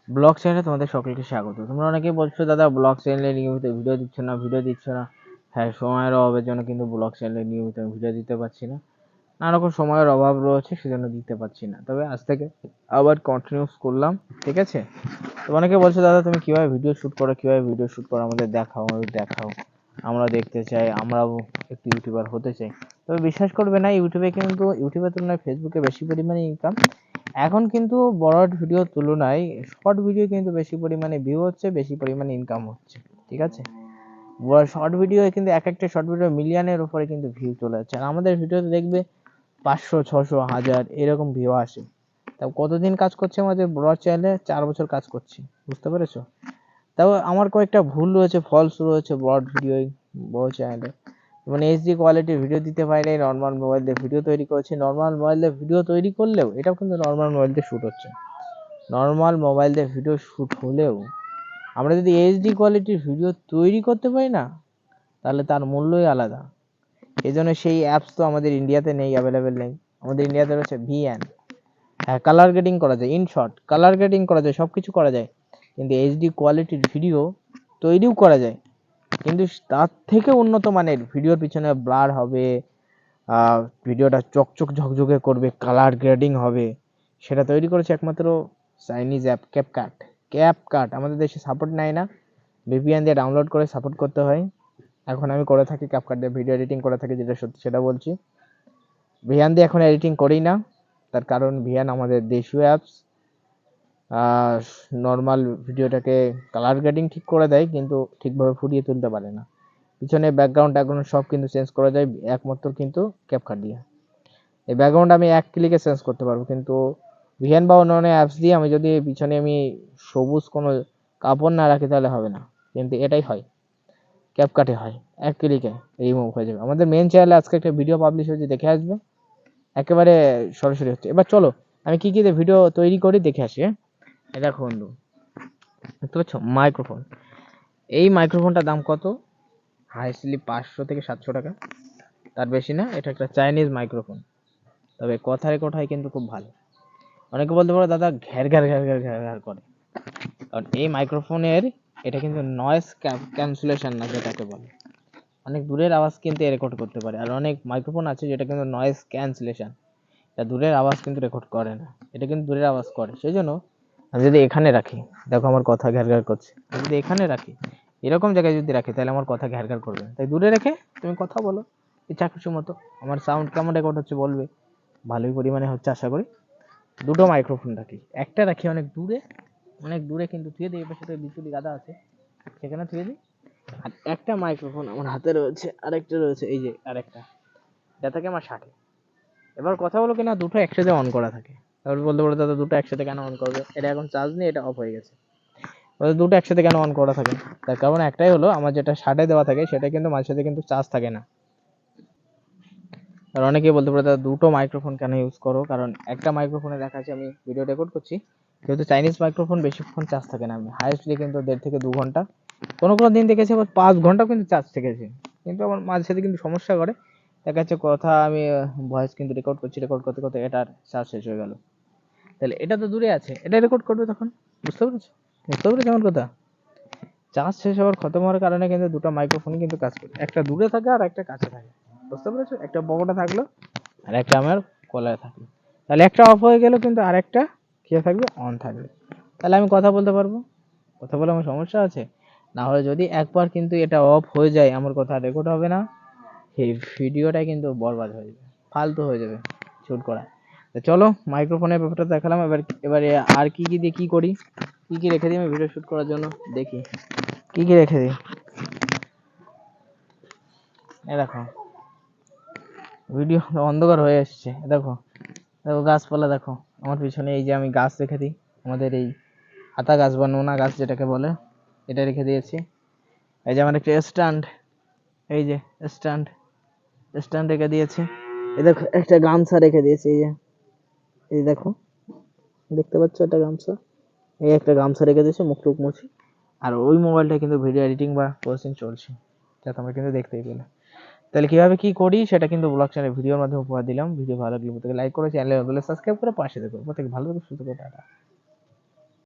Blog চ্যানেলে তোমাদের সকলকে স্বাগত। তোমরা অনেকেই বলছো দাদা ব্লগ চ্যানেলে নিয়মিত ভিডিও দিচ্ছ না। হ্যাঁ, সময়ের অভাবের জন্য কিন্তু ব্লগ চ্যানেলে নিয়মিত ভিডিও দিতে পারছি না। নানা রকম সময়ের অভাব রয়েছে, সেজন্য দিতে পারছি না। তবে আজ থেকে আবার কন্টিনিউস করলাম, ঠিক আছে? তো অনেকে বলছো দাদা তুমি কিভাবে ভিডিও শুট করো, আমাদের দেখাও, আমরা দেখতে চাই, আমরাও একটু ইউটিউবার হতে চাই। তবে বিশ্বাস করবে না, ইউটিউবের তুলনায় ফেসবুকে বেশি পরিমাণে ইনকাম। এখন কিন্তু বড় ভিডিওর তুলনায় শর্ট ভিডিও কিন্তু বেশি পরিমাণে ভিউ হচ্ছে, বেশি পরিমাণে ইনকাম হচ্ছে, ঠিক আছে? শর্ট ভিডিও কিন্তু এক একটা শর্ট ভিডিও মিলিয়নের উপরে কিন্তু ভিউ চলে যাচ্ছে। আর আমাদের ভিডিওতে দেখবে 500, 600, 1000 এরকম ভিউ আসে। তাও কতদিন কাজ করছে আমাদের ব্লগ চ্যানেলে? 4 বছর কাজ করছি, বুঝতে পেরেছো? তাও আমার কয়েকটা ভুল রয়েছে, ফলস রয়েছে বড় চ্যানেলে। মানে এইচডি কোয়ালিটির ভিডিও দিতে পারে, নর্মাল মোবাইল দিয়ে ভিডিও তৈরি করেছি। নর্মাল মোবাইল দিয়ে ভিডিও তৈরি করলেও এটাও কিন্তু নর্মাল মোবাইল দিয়ে শ্যুট হচ্ছে। নর্মাল মোবাইল দিয়ে ভিডিও শ্যুট হলেও আমরা যদি এইচডি কোয়ালিটির ভিডিও তৈরি করতে পারি না, তাহলে তার মূল্যই আলাদা। এই জন্য সেই অ্যাপস তো আমাদের ইন্ডিয়াতে নেই, অ্যাভেলেবেল নেই। আমাদের ইন্ডিয়াতে রয়েছে ভিএন। হ্যাঁ, কালার গ্রেডিং করা যায়, ইন শর্ট কালার গ্রেডিং করা যায়, সব কিছু করা যায়। কিন্তু এইচডি কোয়ালিটির ভিডিও তৈরিও করা যায়, কিন্তু তার থেকে উন্নত মানের ভিডিওর পিছনে ব্লার হবে, ভিডিওটা চকচক ঝকঝকে করবে, কালার গ্রেডিং হবে। সেটা তৈরি করেছে একমাত্র চাইনিজ অ্যাপ ক্যাপকাট। আমাদের দেশে সাপোর্ট নেয় না, ভিপিএন দিয়ে ডাউনলোড করে সাপোর্ট করতে হয়। এখন আমি করে থাকি ক্যাপকাট দিয়ে ভিডিও এডিটিং করে থাকি, যেটা সত্যি সেটা বলছি। ভিয়ান দিয়ে এখন এডিটিং করি না, তার কারণ ভিয়ান আমাদের দেশীয় অ্যাপস। নর্মাল ভিডিওটাকে কালার গ্রেডিং ঠিক করে দেয়, কিন্তু ঠিকভাবে ফুটিয়ে তুলতে পারে না। পিছনে ব্যাকগ্রাউন্ড সব কিন্তু চেঞ্জ করা যায় একমাত্র কিন্তু ক্যাপকাট দিয়ে। এই ব্যাকগ্রাউন্ড আমি এক ক্লিকে চেঞ্জ করতে পারবো, কিন্তু ভিএন বা অন্যান্য অ্যাপস দিয়ে আমি যদি পিছনে সবুজ কোনো কাপড় না রাখি তাহলে হবে না। কিন্তু এটাই হয়, ক্যাপকাটে হয়, এক ক্লিকে রিমুভ হয়ে যাবে। আমাদের মেন চ্যানেলে আজকে একটা ভিডিও পাবলিশ হয়েছে, দেখে আসবে, একেবারে সরাসরি হচ্ছে। এবার চলো আমি কি কি ভিডিও তৈরি করি দেখে আসি। হ্যাঁ, দেখো বন্ধু, দেখতে পাচ্ছ মাইক্রোফোন। এই মাইক্রোফোনটার দাম কত? হাইস্টলি 500 থেকে 700 টাকা, তার বেশি না। এটা একটা চাইনিজ মাইক্রোফোন, তবে কথা রেকর্ড হয় কিন্তু খুব ভালো। অনেকে বলতে পারো দাদা ঘ্যার ঘ্যার ঘ্যার ঘ্যার ঘ্যার ঘ্যার করে, কারণ এই মাইক্রোফোনের এটা কিন্তু নয়েজ ক্যান্সেলেশন না, যেটাকে বলে। অনেক দূরের আওয়াজ কিন্তু রেকর্ড করতে পারে, আর অনেক মাইক্রোফোন আছে যেটা কিন্তু নয়েজ ক্যান্সেলেশন, এটা দূরের আওয়াজ কিন্তু রেকর্ড করে না। এটা কিন্তু দূরের আওয়াজ করে। সেই জন্য আমি যদি এখানে রাখি, দেখো আমার কথা ঘ্যার ঘ্যার করছে, আমি যদি এখানে রাখি, এরকম জায়গায় যদি রাখি, তাহলে আমার কথা ঘ্যার ঘ্যার করবে। তাই দূরে রেখে তুমি কথা বলো ইচ্ছা খুশি মতো। আমার সাউন্ড কেমন রেকর্ড হচ্ছে বলবে, ভালোই পরিমাণে হচ্ছে আশা করি। দুটো মাইক্রোফোন রাখি, একটা রাখি অনেক দূরে, অনেক দূরে কিন্তু থুয়ে দিই, এবার সাথে বিচুলি গাদা আছে, সেখানে থুয়ে দিই। আর একটা মাইক্রোফোন আমার হাতে রয়েছে, আরেকটা রয়েছে এই যে আরেকটা, এটা থেকে আমার 60। এবার কথা বলো কিনা দুটো একসাথে অন করা থাকে। তারপর বলতে পারো দাদা দুটো একসাথে কেন অন করবে, এটা এখন চার্জ নেই, এটা অফ হয়ে গেছে। দুটো একসাথে কেন অন করা থাকে? তার কারণ একটাই হলো, আমার যেটা 60 দেওয়া থাকে সেটা কিন্তু মাঝে সাথে কিন্তু চার্জ থাকে না। আর অনেকেই বলতে পারে দাদা দুটো মাইক্রোফোন কেন ইউজ করো? কারণ একটা মাইক্রোফোনে দেখা যাচ্ছে আমি ভিডিও রেকর্ড করছি, যেহেতু চাইনিজ মাইক্রোফোন বেশিক্ষণ চার্জ থাকে না। আমি হাইয়েস্টলি কিন্তু 1.5 থেকে 2 ঘন্টা, কোনো কোনো দিন দেখেছি আবার 5 ঘন্টাও কিন্তু চার্জ থেকেছে। কিন্তু আমার মাঝে সাথে কিন্তু সমস্যা করে, দেখা যাচ্ছে কথা আমি ভয়েস কিন্তু রেকর্ড করছি, রেকর্ড করতে করতে এটার চার্জ শেষ হয়ে গেল। তাহলে এটা তো দূরে আছে, এটা রেকর্ড করবে তখন। বুঝতে পেরেছো আমার কথা? চার্জ শেষ হওয়ার খতম হওয়ার কারণে কিন্তু দুটো মাইক্রোফোনই কিন্তু কাজ করে, একটা দূরে থাকে আর একটা কাছে থাকে। বুঝতে পেরেছো? একটা পকেটে থাকলো আর একটা আমার কলারে থাকলো, তাহলে একটা অফ হয়ে গেল কিন্তু আরেকটা কি থাকবে? অন থাকবে। তাহলে আমি কথা বলতে পারবো। কথা বলে আমার সমস্যা আছে? না হলে যদি একবার কিন্তু এটা অফ হয়ে যায়, আমার কথা রেকর্ড হবে না, এই ভিডিওটা কিন্তু বরবাদ হয়ে যাবে, ফালতু হয়ে যাবে শুট করা। তো চলো মাইক্রোফোনের ব্যাপারটা দেখালাম, এবারে আর কি কি দিয়ে কি করি, কি কি রেখে দিই আমি ভিডিও শুট করার জন্য, দেখি কি কি রেখে দিই। এ দেখো ভিডিও অন্ধকার হয়ে এসছে, দেখো দেখো গাছপালা দেখো আমার পিছনে, এই যে আমি গাছ রেখে দিই, আমাদের এই আতা গাছ বা নোনা গাছ যেটাকে বলে, এটা রেখে দিয়েছি। এই যে আমার একটা স্ট্যান্ড, এই যে স্ট্যান্ড স্ট্যান্ড রেখে দিয়েছি। এই দেখো একটা গামছা রেখে দিয়েছি, এই যে এই দেখো, দেখতে পাচ্ছ একটা গামছা, এই একটা গামছা রেখে দিয়েছি, মুখ টুক মুছি। আর ওই মোবাইলটা কিন্তু ভিডিও এডিটিং বা প্রসেসিং চলছে, যা তোমরা কিন্তু দেখতেই পেলে। তাহলে কিভাবে কি করি সেটা কিন্তু ব্লগ চ্যানেল ভিডিওর মাধ্যমে উপহার দিলাম। ভিডিও ভালো লাগলে প্রত্যেকে লাইক করে, চ্যানেলে সাবস্ক্রাইব করে পাশে দেখো। প্রত্যেকে ভালো থাকো, সুস্থ থাকো, টাটা।